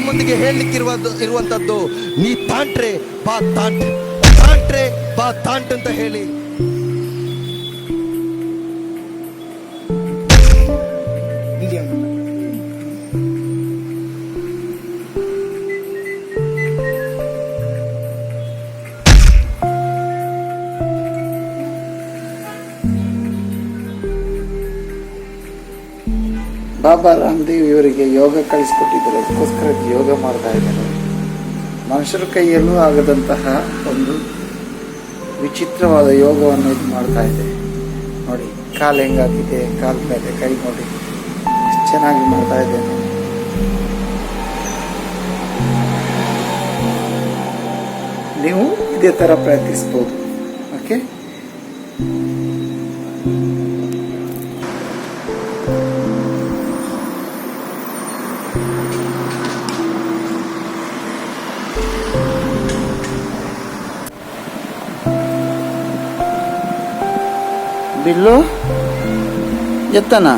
ನಿಮ್ಮೊಂದಿಗೆ ಇರುವಂತದ್ದು ನೀ ತಾಂಟ್ರೆ ಬಾ ತಾಂಟ್, ತಾಂಟ್ರೆ ಬಾ ತಾಂಟ್ ಅಂತ ಹೇಳಿ. ಬಾಬಾ ರಾಮದೇವ್ ಇವರಿಗೆ ಯೋಗ ಕಳಿಸ್ಕೊಟ್ಟಿದ್ದಾರೆ, ಅದಕ್ಕೋಸ್ಕರ ಯೋಗ ಮಾಡ್ತಾ ಇದ್ದಾರೆ. ಮನುಷ್ಯರ ಕೈಯಲ್ಲೂ ಆಗದಂತಹ ಒಂದು ವಿಚಿತ್ರವಾದ ಯೋಗವನ್ನು ಇದು ಮಾಡ್ತಾ ಇದೆ ನೋಡಿ. ಕಾಲು ಹೆಂಗಾಗಿದೆ, ಕಾಲ ಮೇಲೆ ಕೈ ನೋಡಿ ಎಷ್ಟು ಚೆನ್ನಾಗಿ ಮಾಡ್ತಾ ಇದ್ದೇನೆ. ನೀವು ಇದೇ ಥರ ಪ್ರಯತ್ನಿಸ್ಬೋದು. ಓಕೆ, బిల్లు చెప్తానా?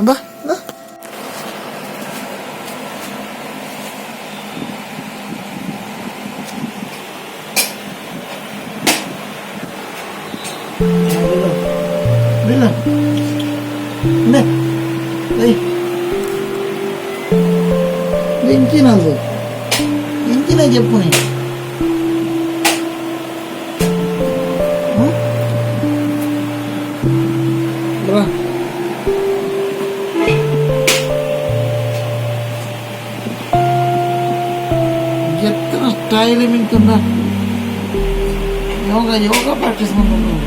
ಬಾ ఇంకినది ఇంకిన చెప్పు ఎత్తన స్టైల్ మింటుందా యోగా ప్రాక్టీస్ பண்ணுறோம்.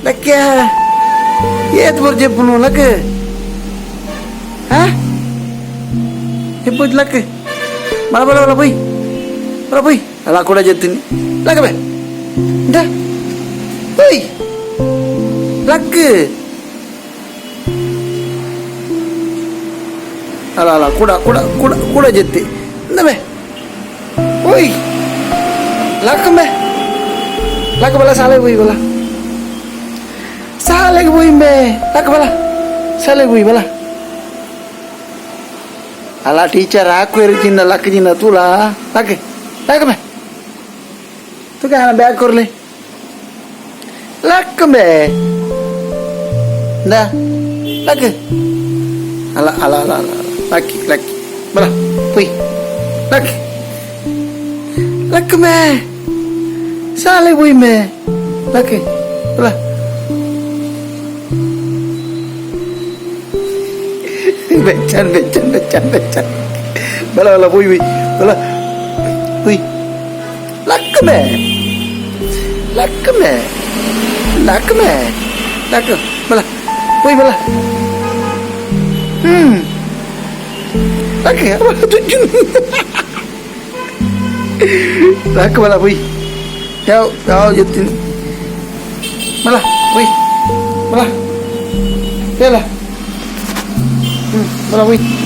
లక్కే ఏది బరు చెప్పు నువ్వు లక్ చెప్పు లక్ బల బల బల పోయి అలా కూడా చెప్తుంది లక్ బే ఇంటా పోయి లక్ అలా అలా కూడా కూడా కూడా కూడా చెప్తే ఇందా బే పోయి లక్ బే లక్ బల సాలే పోయి బల Sale boy be, tak bala, sale boy bala. Ala teacher aku erjina lak jina tu lah, tak be. Tu kan bag korle, lak be, dah, lak. Ala, laki, bala, pui, lak be, sale boy be, lak, bala. Becan bala boy bala boy lak me bala boy bala Oke, apa tunjuk? Lah kemana boy? Jauh jutin. Malah, boy. Malah. Ya lah. Malah boy.